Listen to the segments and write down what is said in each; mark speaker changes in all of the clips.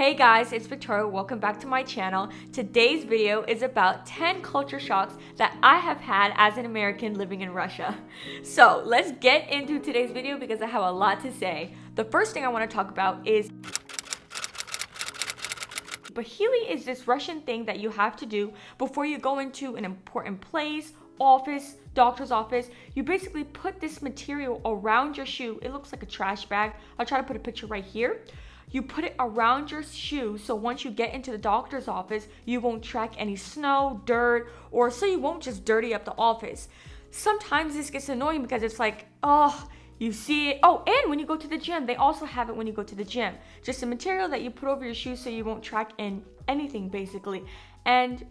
Speaker 1: Hey guys, it's Victoria. Welcome back to my channel. Today's video is about 10 culture shocks that I have had as an American living in Russia. So let's get into today's video because I have a lot to say. The first thing I want to talk about is Bahili is this Russian thing that you have to do before you go into an important place, office, doctor's office. You basically put this material around your shoe. It looks like a trash bag. I'll try to put a picture right here. You put it around your shoe so once you get into the doctor's office, you won't track any snow, dirt, or so you won't just dirty up the office. Sometimes this gets annoying because it's like, oh, you see it. Oh, and when you go to the gym, they also have it when you go to the gym. Just a material that you put over your shoes so you won't track in anything basically. And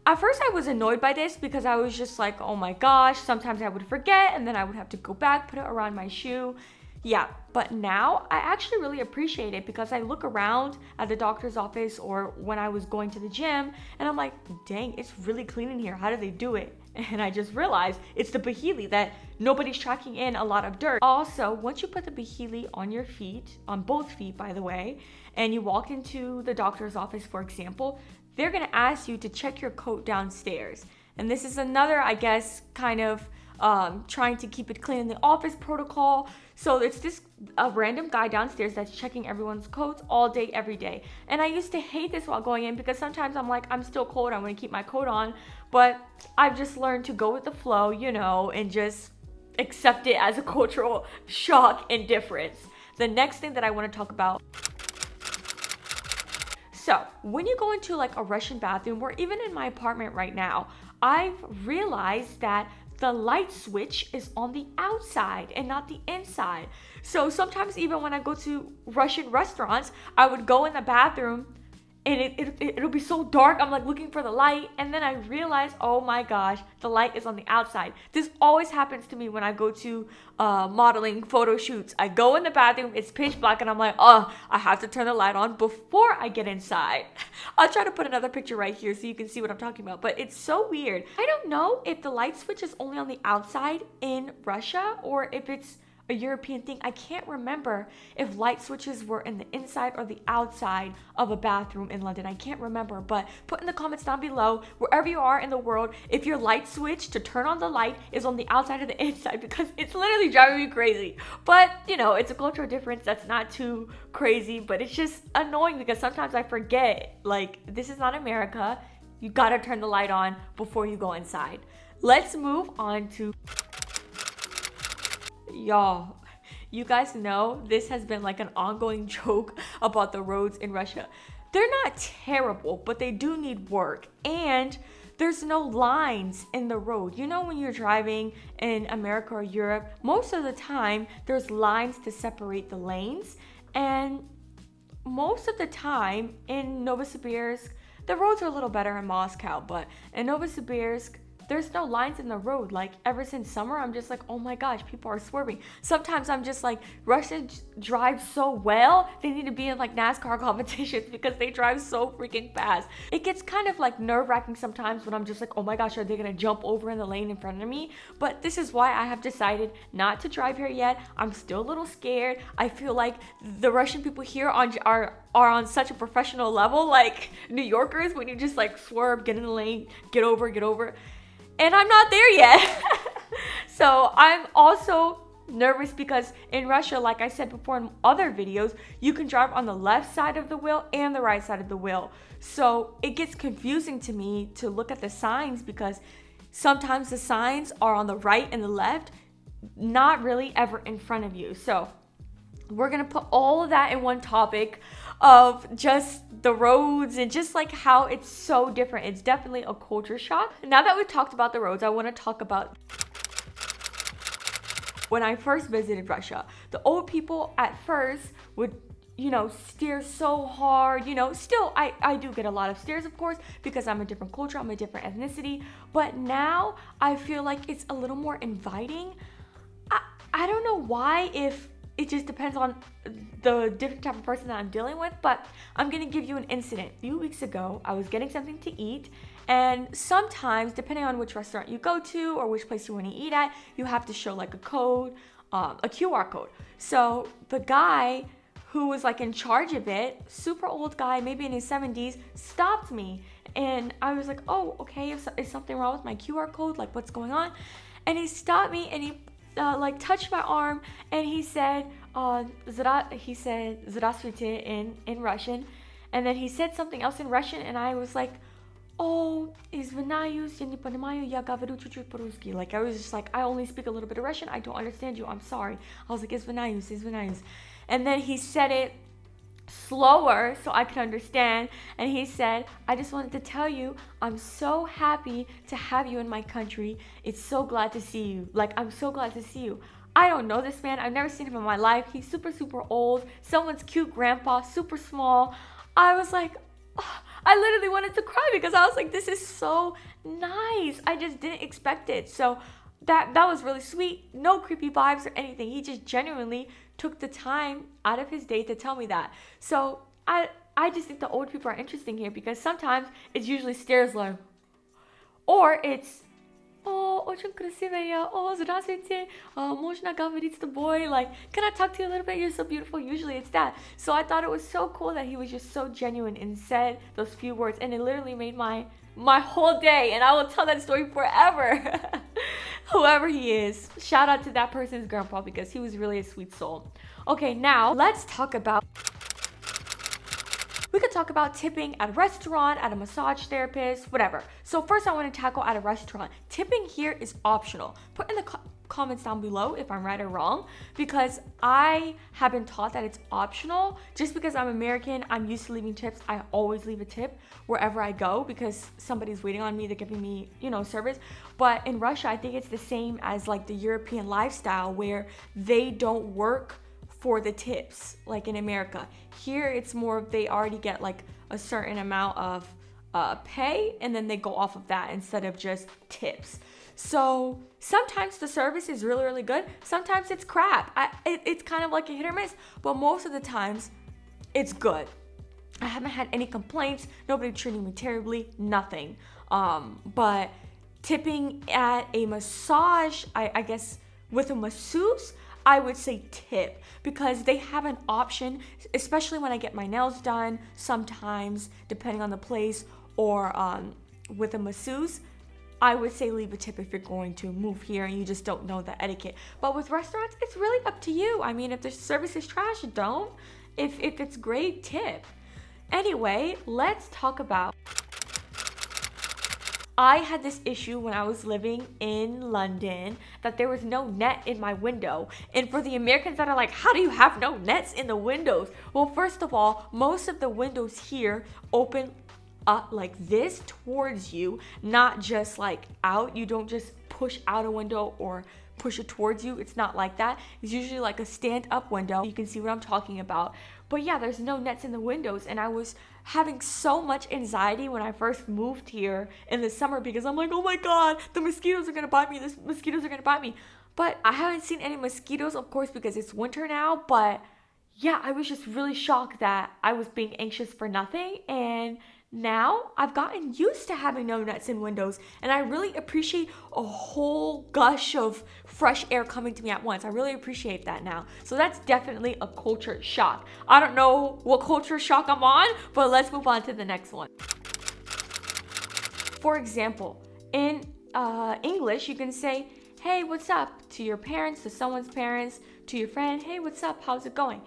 Speaker 1: at first I was annoyed by this because I was just like, oh my gosh, sometimes I would forget and then I would have to go back, put it around my shoe. Yeah, but now I actually really appreciate it because I look around at the doctor's office or when I was going to the gym and I'm like, dang, it's really clean in here. How do they do it? And I just realized it's the Bahili that nobody's tracking in a lot of dirt. Also, once you put the Bahili on your feet, on both feet by the way, and you walk into the doctor's office, for example, they're gonna ask you to check your coat downstairs. And this is another, I guess, kind of trying to keep it clean in the office protocol. So it's this a random guy downstairs that's checking everyone's coats all day, every day. And I used to hate this while going in because sometimes I'm like, I'm still cold, I'm gonna keep my coat on. But I've just learned to go with the flow, you know, and just accept it as a cultural shock and difference. The next thing that I want to talk about. So when you go into like a Russian bathroom or even in my apartment right now, I've realized that the light switch is on the outside and not the inside. So sometimes even when I go to Russian restaurants, I would go in the bathroom and it'll be so dark. I'm like looking for the light and then I realize, oh my gosh, the light is on the outside. This always happens to me when I go to modeling photo shoots. I go in the bathroom, it's pitch black and I'm like, oh, I have to turn the light on before I get inside. I'll try to put another picture right here so you can see what I'm talking about, but it's so weird. I don't know if the light switch is only on the outside in Russia or if it's a European thing. I can't remember if light switches were in the inside or the outside of a bathroom in London. I can't remember, but put in the comments down below, wherever you are in the world, if your light switch to turn on the light is on the outside or the inside, because it's literally driving me crazy. But, you know, it's a cultural difference that's not too crazy, but it's just annoying because sometimes I forget, like, this is not America. You gotta turn the light on before you go inside. Let's move on to... Y'all, you guys know this has been like an ongoing joke about the roads in Russia. They're not terrible, but they do need work. And there's no lines in the road. You know, when you're driving in America or Europe, most of the time there's lines to separate the lanes. And most of the time in Novosibirsk, the roads are a little better in Moscow, but in Novosibirsk, there's no lines in the road. Like ever since summer, I'm just like, oh my gosh, people are swerving. Sometimes I'm just like, Russians drive so well, they need to be in like NASCAR competitions because they drive so freaking fast. It gets kind of like nerve-wracking sometimes when I'm just like, oh my gosh, are they gonna jump over in the lane in front of me? But this is why I have decided not to drive here yet. I'm still a little scared. I feel like the Russian people here are on such a professional level, like New Yorkers, when you just like swerve, get in the lane, get over. And I'm not there yet. So I'm also nervous because in Russia, like I said before in other videos, you can drive on the left side of the wheel and the right side of the wheel. So it gets confusing to me to look at the signs because sometimes the signs are on the right and the left, not really ever in front of you. So we're gonna put all of that in one topic of just the roads and just like how it's so different. It's definitely a culture shock. Now that we've talked about the roads, I want to talk about when I first visited Russia. The old people at first would, you know, steer so hard, you know, still I do get a lot of stares, of course, because I'm a different culture, I'm a different ethnicity, but now I feel like it's a little more inviting. I don't know why, if it just depends on the different type of person that I'm dealing with, but I'm gonna give you an incident. A few weeks ago, I was getting something to eat, and sometimes, depending on which restaurant you go to or which place you wanna eat at, you have to show like a code, a QR code. So the guy who was like in charge of it, super old guy, maybe in his 70s, stopped me. And I was like, oh, okay, is something wrong with my QR code? Like, what's going on? And he stopped me and he like touched my arm and he said, Здравствуйте in Russian. And then he said something else in Russian and I was like, oh, извиняюсь, я не понимаю, я говорю чуть-чуть по-русски. Like, I was just like, I only speak a little bit of Russian, I don't understand you, I'm sorry. I was like, извиняюсь. And then he said it slower so I could understand, and he said, I just wanted to tell you I'm so happy to have you in my country. It's so glad to see you. Like, I'm so glad to see you. I don't know this man. I've never seen him in my life. He's super old, someone's cute grandpa, super small. I was like, oh, I literally wanted to cry because I was like, this is so nice. I just didn't expect it. So that was really sweet. No creepy vibes or anything. He just genuinely took the time out of his day to tell me that. So I just think the old people are interesting here because sometimes it's usually stares like, or it's, oh, очень красивая, oh, здравствуйте, можно говорить с тобой, like, can I talk to you a little bit, you're so beautiful. Usually it's that. So I thought it was so cool that he was just so genuine and said those few words, and it literally made my whole day, and I will tell that story forever. Whoever he is, shout out to that person's grandpa because he was really a sweet soul. Okay, now let's talk about, we could talk about tipping at a restaurant, at a massage therapist, whatever. So first I want to tackle at a restaurant. Tipping here is optional. Put in the comments down below if I'm right or wrong, because I have been taught that it's optional. Just because I'm American, I'm used to leaving tips. I always leave a tip wherever I go because somebody's waiting on me, they're giving me, service. But in Russia, I think it's the same as like the European lifestyle where they don't work for the tips like in America. Here it's more of they already get like a certain amount of pay and then they go off of that instead of just tips. So sometimes the service is really good, sometimes it's crap. It's kind of like a hit or miss, but most of the times it's good. I haven't had any complaints, nobody treating me terribly, nothing. But tipping at a massage, I guess with a masseuse, I would say tip because they have an option, especially when I get my nails done sometimes, depending on the place, or with a masseuse, I would say leave a tip if you're going to move here and you just don't know the etiquette. But with restaurants, it's really up to you. I mean, if the service is trash, don't. If it's great, tip. Anyway, let's talk about, I had this issue when I was living in London that there was no net in my window. And for the Americans that are like, how do you have no nets in the windows? Well, first of all, most of the windows here open up like this towards you, not just like out. You don't just push out a window or push it towards you. It's not like that. It's usually like a stand-up window. You can see what I'm talking about. But yeah, there's no nets in the windows, and I was having so much anxiety when I first moved here in the summer because I'm like, oh my god, the mosquitoes are gonna bite me, the mosquitoes are gonna bite me. But I haven't seen any mosquitoes, of course, because it's winter now. But yeah, I was just really shocked that I was being anxious for nothing, and now I've gotten used to having no nets in windows, and I really appreciate a whole gush of fresh air coming to me at once. I really appreciate that now. So that's definitely a culture shock. I don't know what culture shock I'm on, but let's move on to the next one. For example, in English, you can say, hey, what's up, to your parents, to someone's parents, to your friend, hey, what's up, how's it going?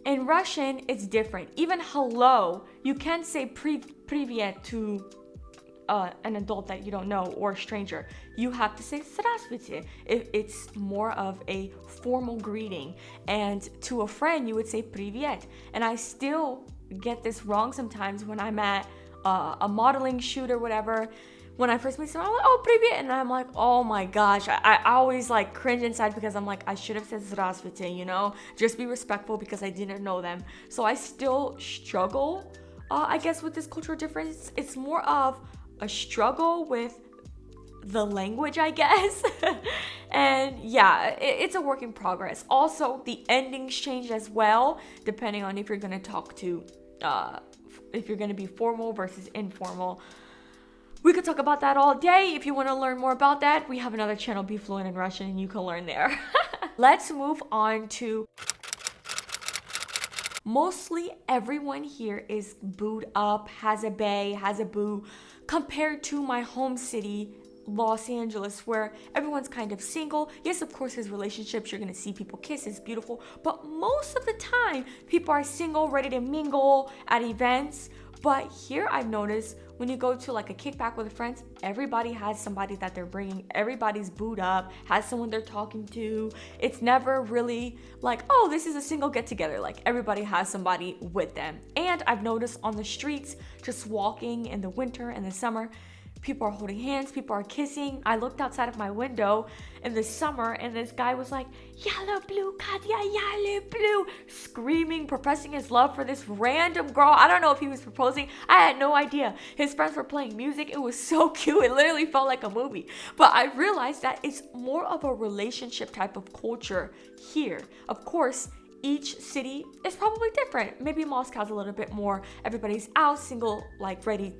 Speaker 1: In Russian, it's different. Even hello, you can say привет to an adult that you don't know or a stranger. You have to say здравствуйте if it's more of a formal greeting. And to a friend, you would say привет. And I still get this wrong sometimes when I'm at a modeling shoot or whatever. When I first meet someone, I'm like, oh, привет. And I'm like, oh my gosh. I always like cringe inside because I'm like, I should have said здравствуйте, just be respectful because I didn't know them. So I still struggle, I guess, with this cultural difference. It's more of a struggle with the language, I guess. And yeah, it's a work in progress. Also, the endings change as well, depending on if you're going to talk to, if you're going to be formal versus informal. We could talk about that all day. If you want to learn more about that, we have another channel, Be Fluent in Russian, and you can learn there. Let's move on to Mostly everyone here is booed up, has a bae, has a boo, compared to my home city, Los Angeles, where everyone's kind of single. Yes, of course, there's relationships. You're gonna see people kiss. It's beautiful. But most of the time, people are single, ready to mingle at events. But here I've noticed when you go to like a kickback with friends, everybody has somebody that they're bringing. Everybody's booed up, has someone they're talking to. It's never really like, oh, this is a single get together. Like everybody has somebody with them. And I've noticed on the streets, just walking in the winter and the summer, people are holding hands, people are kissing. I looked outside of my window in the summer and this guy was like, yellow blue, Katya, yellow blue, screaming, professing his love for this random girl. I don't know if he was proposing. I had no idea. His friends were playing music. It was so cute. It literally felt like a movie. But I realized that it's more of a relationship type of culture here. Of course, each city is probably different. Maybe Moscow's a little bit more, everybody's out, single, like ready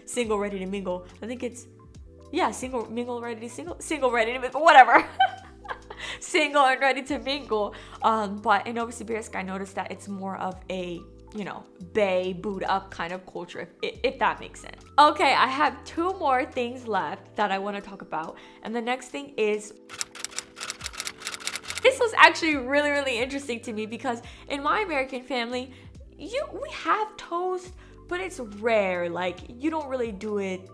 Speaker 1: single ready to mingle. I think it's single mingle ready to single ready to mingle, whatever. Single and ready to mingle. But in Novosibirsk I noticed that it's more of a, you know, bae booed up kind of culture, if that makes sense. Okay, I have 2 more things left that I want to talk about, and the next thing is, this was actually really interesting to me because in my American family, we have toast, but it's rare. Like, you don't really do it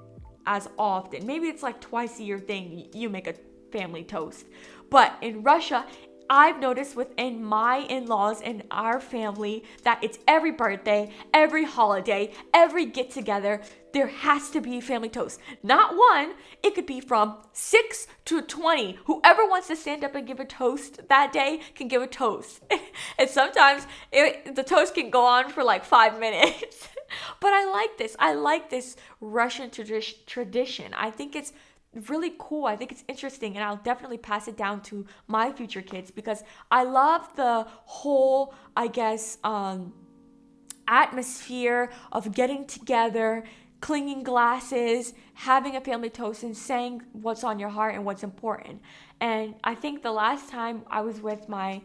Speaker 1: as often. Maybe it's like twice a year thing, you make a family toast. But in Russia, I've noticed within my in-laws and our family that it's every birthday, every holiday, every get-together, there has to be family toast. Not one, it could be from 6 to 20. Whoever wants to stand up and give a toast that day can give a toast. And sometimes the toast can go on for like 5 minutes. But I like this Russian tradition. I think it's really cool. I think it's interesting, and I'll definitely pass it down to my future kids because I love the whole, I guess, atmosphere of getting together, clinking glasses, having a family toast, and saying what's on your heart and what's important. And I think the last time I was with my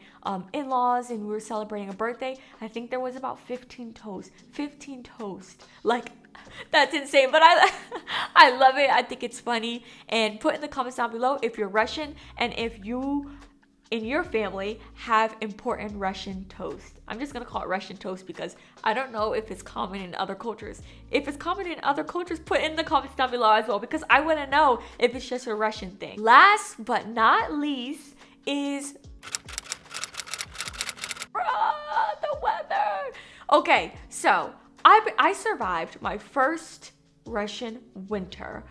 Speaker 1: in-laws and we were celebrating a birthday, I think there was about 15 toasts. 15 toasts. Like, that's insane, but I love it. I think it's funny. And put in the comments down below if you're Russian and if you in your family have important Russian toast. I'm just gonna call it Russian toast because I don't know if it's common in other cultures. If it's common in other cultures, put in the comments down below as well because I wanna know if it's just a Russian thing. Last but not least is the weather. Okay, so I survived my first Russian winter,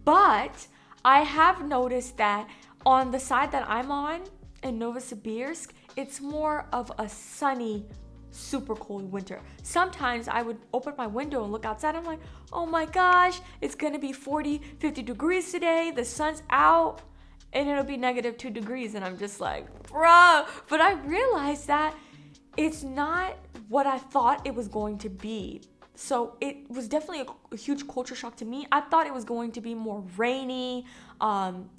Speaker 1: but I have noticed that on the side that I'm on, in Novosibirsk, it's more of a sunny, super cold winter. Sometimes I would open my window and look outside. I'm like, oh my gosh, it's gonna be 40, 50 degrees today. The sun's out and it'll be -2 degrees. And I'm just like, bruh. But I realized that it's not what I thought it was going to be. So it was definitely a huge culture shock to me. I thought it was going to be more rainy,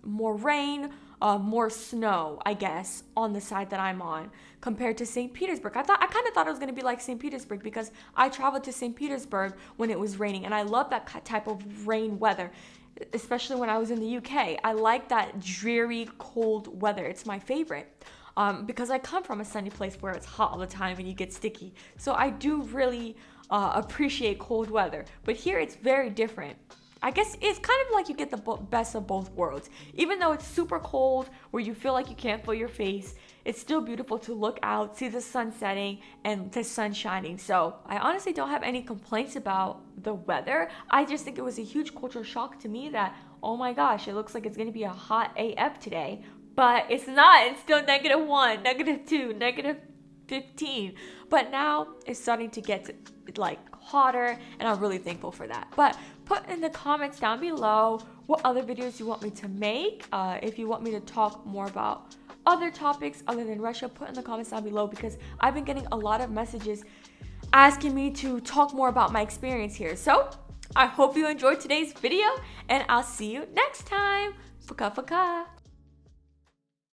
Speaker 1: more rain, more snow, I guess, on the side that I'm on compared to St. Petersburg. I kind of thought it was going to be like St. Petersburg because I traveled to St. Petersburg when it was raining, and I love that type of rain weather, especially when I was in the UK. I like that dreary, cold weather. It's my favorite. Because I come from a sunny place where it's hot all the time and you get sticky. So I do really appreciate cold weather. But here it's very different. I guess it's kind of like you get the best of both worlds. Even though it's super cold, where you feel like you can't feel your face, it's still beautiful to look out, see the sun setting, and the sun shining. So I honestly don't have any complaints about the weather. I just think it was a huge cultural shock to me that, oh my gosh, it looks like it's gonna be a hot AF today. But it's not. It's still -1, -2, -15. But now it's starting to get like hotter, and I'm really thankful for that. But put in the comments down below what other videos you want me to make. If you want me to talk more about other topics other than Russia, put in the comments down below because I've been getting a lot of messages asking me to talk more about my experience here. So I hope you enjoyed today's video, and I'll see you next time. Пока-пока.